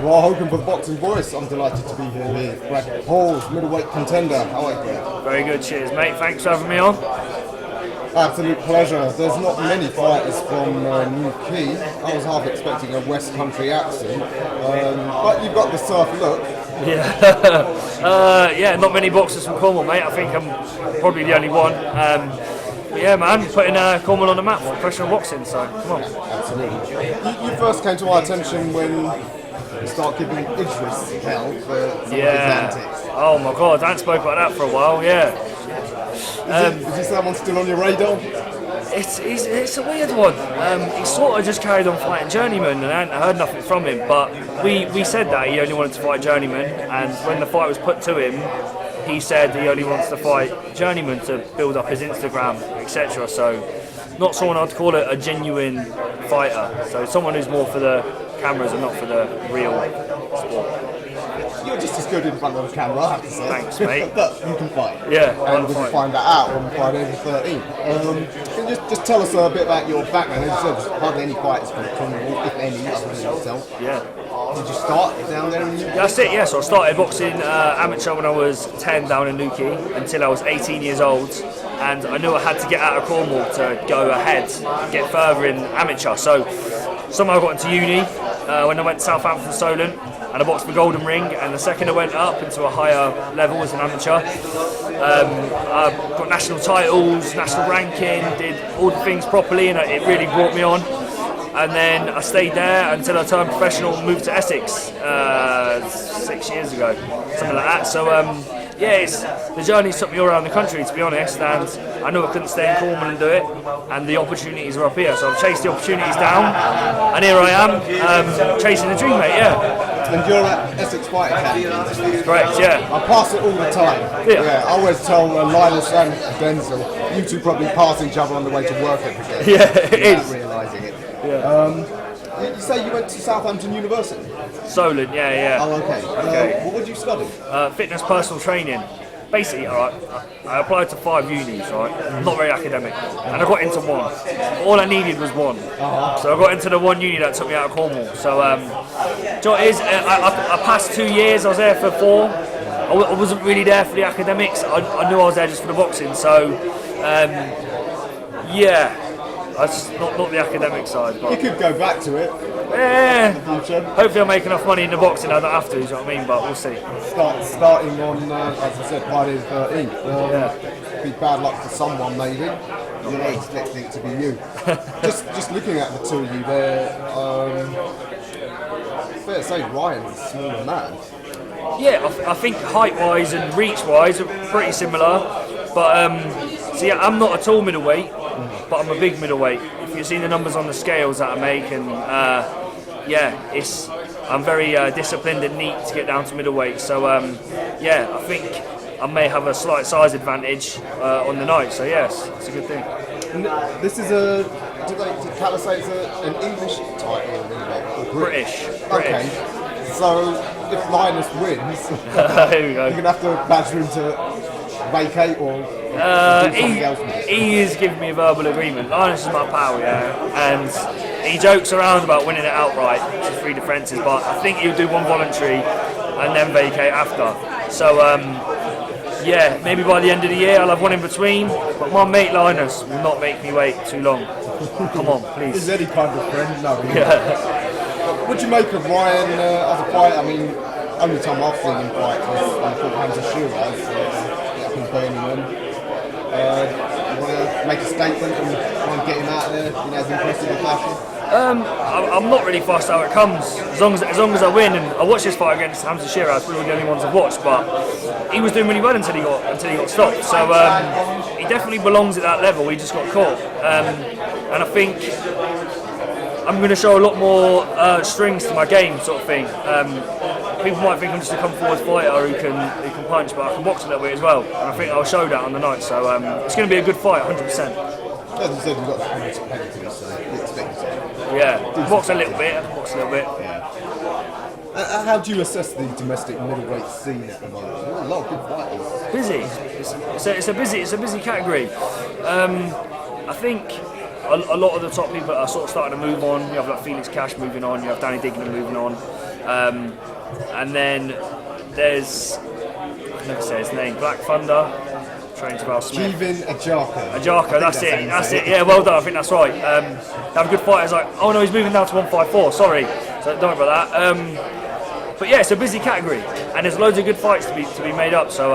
Well, Hogan for the Boxing Voice. I'm delighted to be here with Brad Hall's middleweight contender. How are you, Brad? Very good, cheers, mate. Thanks for having me on. Absolute pleasure. There's not many fighters from Newquay. I was half expecting a West Country accent, but you've got the surf look. Yeah, yeah, not many boxers from Cornwall, mate. I think I'm probably the only one. But yeah, man, putting Cornwall on the map for professional boxing, so come on. Absolutely. You first came to our attention when you start giving Idris hell for some of his antics. Oh my God, I hadn't spoke about that for a while, yeah. Is someone still on your radar? It's a weird one. He sort of just carried on fighting journeyman, and I hadn't heard nothing from him. But we said that he only wanted to fight journeyman, and when the fight was put to him, he said he only wants to fight journeyman to build up his Instagram, etc. So, not someone I'd call it a genuine fighter. So, someone who's more for the cameras and not for the real sport. You're just as good in front of the camera, I have to say. Thanks, mate. But you can fight. Yeah, and we can find that out on Friday the 13th. Can you just tell us a bit about your background? As you said, there's hardly any fighters from Cornwall, if any, other than yourself. Yeah. Did you start down there in Newquay? That's it, yeah. So I started boxing amateur when I was 10 down in Newquay until I was 18 years old. And I knew I had to get out of Cornwall to go ahead, get further in amateur. So somehow I got into uni when I went to Southampton Solent. And I boxed for Golden Ring, and the second I went up into a higher level as an amateur, I got national titles, national ranking, did all the things properly, and it really brought me on. And then I stayed there until I turned professional and moved to Essex 6 years ago, something like that. So yeah, the journey took me all around the country, to be honest, and I knew I couldn't stay in Cornwall and do it, and the opportunities were up here. So I've chased the opportunities down, and here I am, chasing the dream, mate, yeah. And you're at Essex Fight Academy. Correct, yeah. I pass it all the time. Yeah. I always tell Linus and Denzel, you two probably pass each other on the way to work every day. Yeah, it is. Realising it. Yeah. You say you went to Southampton University? Solent, yeah. Oh, okay. What did you study? Fitness, personal training. Basically, all right, I applied to 5 unis, right? Not very academic, and I got into one. All I needed was one, so I got into the one uni that took me out of Cornwall. So, do you know what it is? I passed 2 years. I was there for 4. I wasn't really there for the academics. I knew I was there just for the boxing. So, yeah, I just not the academic side. But you could go back to it. Yeah. Hopefully I'll make enough money in the boxing I don't have to, you know what I mean? But we'll see. Starting on, as I said, Friday the 13th. Be bad luck for someone, maybe. You're not expecting it to be you. just looking at the two of you there, fair to say Ryan's a smaller man. Yeah, I think height-wise and reach-wise are pretty similar. But, see, I'm not a tall middleweight, but I'm a big middleweight. If you've seen the numbers on the scales that I make, and I'm very disciplined and neat to get down to middleweight. So yeah, I think I may have a slight size advantage on the night. So yes, it's a good thing. And this is did Calla say it's an English title or British? Okay. So if Linus wins, here we go. You're gonna have to badger him to vacate or. He is giving me a verbal agreement. Linus is my pal, yeah, and he jokes around about winning it outright, which is 3 defences, but I think he'll do one voluntary and then vacate after. So, yeah, maybe by the end of the year I'll have one in between, but my mate Linus will not make me wait too long. Come on, please. Is any kind of friend? No. Yeah. What do you make of Ryan as a fighter? I mean, only time I've seen him fight was when he fought Hamza Shiraz up in Birmingham. You want to make a statement and try and get him out of there in as impressive a fashion? I'm not really fussed how it comes, as long as I win. And I watched this fight against Hamza Shiraz, probably the only ones I've watched, but he was doing really well until he got stopped. So he definitely belongs at that level. He just got caught, and I think I'm going to show a lot more strings to my game, sort of thing. People might think I'm just a come forward fighter who can punch, but I can box a little bit as well, and I think I'll show that on the night. So it's going to be a good fight, 100%. As you said, you've got the competitors, so you expect it. Yeah, box a little bit. Yeah. How do you assess the domestic middleweight scene at the moment? There are a lot of good fighters. Busy. It's a busy category. I think a lot of the top people are sort of starting to move on. You have like Felix Cash moving on. You have Danny Dignam moving on. And then there's, I can never say his name, Black Thunder, trained to Al Smith. Jeevin Ajaka. Ajaka, that's it. Yeah, well done. I think that's right. They have a good fight. It's like, oh no, he's moving down to 154. Sorry, so don't worry about that. But yeah, it's a busy category, and there's loads of good fights to be made up. So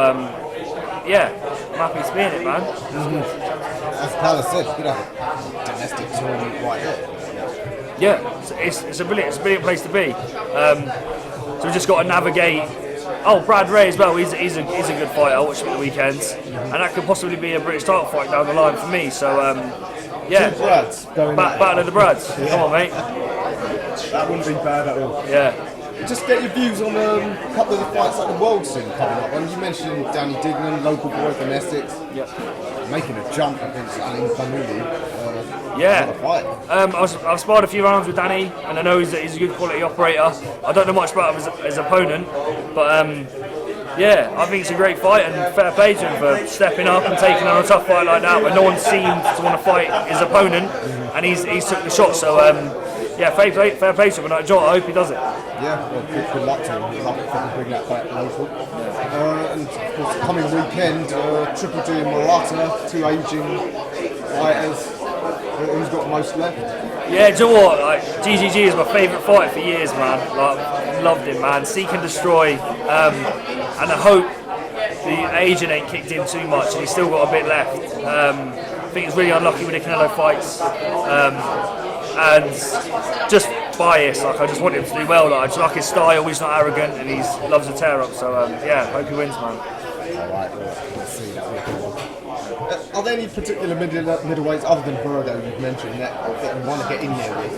yeah, I'm happy to be in it, man. As Carla said, you know, domestic tournament right here. Yeah, it's a brilliant place to be. So we've just got to navigate. Oh, Brad Ray as well. He's a good fighter. I watch him at the weekends, and that could possibly be a British title fight down the line for me. So yeah, Two Brads going battle of the Brads. Yeah. Come on, mate. That wouldn't be bad at all. Yeah. Just get your views on a couple of the fights at the world scene coming up. When you mentioned Danny Dignan, local boy from Essex, making a jump against Alan Fanuli. Yeah, I've sparred a few rounds with Danny, and I know he's a good quality operator. I don't know much about his opponent, but yeah, I think it's a great fight, and fair play to him for stepping up and taking on a tough fight like that when no one seemed to want to fight his opponent, and he's took the shot. So yeah, fair play to him, and I hope he does it. Yeah, well, good luck to him. Good luck to bring that back local. And of course, coming weekend, Triple G and Murata, two aging fighters. Who's got most left? Yeah, do you know what? Like, GGG is my favourite fight for years, man. Like, loved him, man. Seek and destroy. And I hope the agent ain't kicked in too much and he's still got a bit left. I think it's really unlucky with the Canelo fights. And just biased, like I just want him to do well. Like, I just like his style, he's not arrogant and he loves to tear up. So yeah, hope he wins, man. Alright, let's see that. Are there any particular middleweights other than Burdo you've mentioned that you want to get in there with?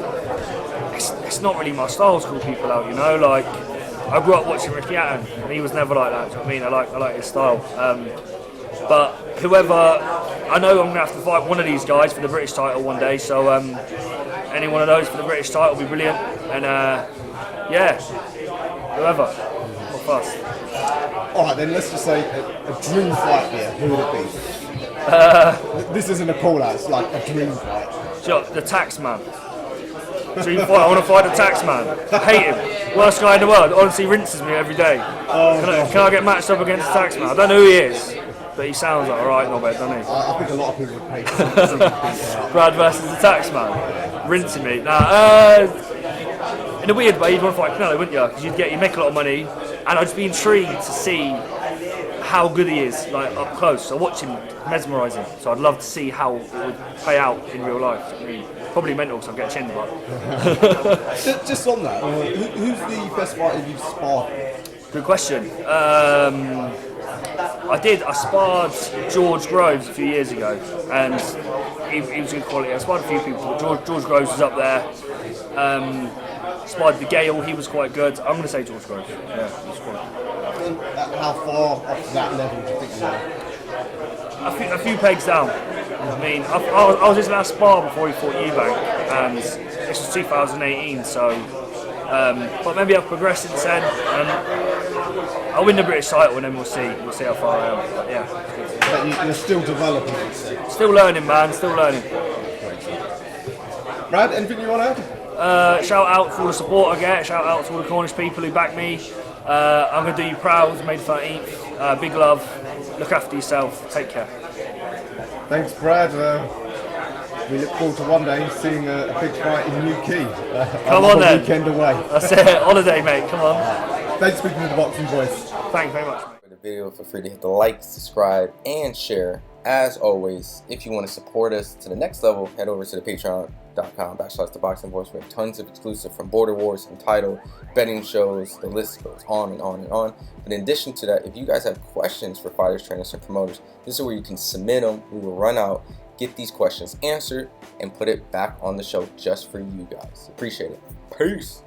It's not really my style to call people out, you know. Like, I grew up watching Ricky Hatton and he was never like that. Do you know what I mean? I like his style. But whoever, I know I'm gonna have to fight one of these guys for the British title one day. So any one of those for the British title will be brilliant. And yeah, whoever. Not fast. Alright then, let's just say a dream fight here. Who would it be? This isn't a call out, it's like a dream fight. Sure, the Taxman. Dream fight, I want to fight the Taxman. I hate him. Worst guy in the world. Honestly, rinses me every day. Can I get matched up against the Taxman? I don't know who he is, but he sounds like alright, not bad, doesn't he? I think a lot of people would pay Brad versus the Taxman. Rinsing me. Nah, in a weird way, you'd want to fight Canelo, wouldn't you? Because you'd make a lot of money, and I'd just be intrigued to see how good he is, like up close. I watch him mesmerising, so I'd love to see how it would play out in real life. I mean, probably mental, because I'll get a chin, but just on that, who's the best fighter you've sparred? Good question. I sparred George Groves a few years ago, and he was good quality. I sparred a few people, but George Groves was up there. Sparred the Gale, he was quite good. I'm going to say George Groves. Yeah, he was quite good. How far off that level do you think you are? A few pegs down. I mean, I was his last spar before he fought Eubank, and this was 2018, so but maybe I've progressed since then, and I'll win the British title and then we'll see how far I am. But yeah, but you're still developing, you say? Still learning, man, still learning. Brad, anything you want to add? Shout out for all the support I get, shout out to all the Cornish people who back me. I'm going to do you proud, May the 13th. Big love, look after yourself, take care. Thanks, Brad. We look forward to one day seeing a big fight in Newquay. Come on then. Weekend away. That's it, holiday, mate, come on. Thanks for speaking to the Boxing Voice. Thanks very much. For the video, feel free to hit the like, subscribe, and share. As always, if you want to support us to the next level, head over to the patreon.com/ThaBoxingVoice. We have tons of exclusive from Border Wars, Entitled, betting shows, the list goes on and on and on. But in addition to that, if you guys have questions for fighters, trainers, and promoters, this is where you can submit them. We will run out, get these questions answered, and put it back on the show just for you guys. Appreciate it. Peace.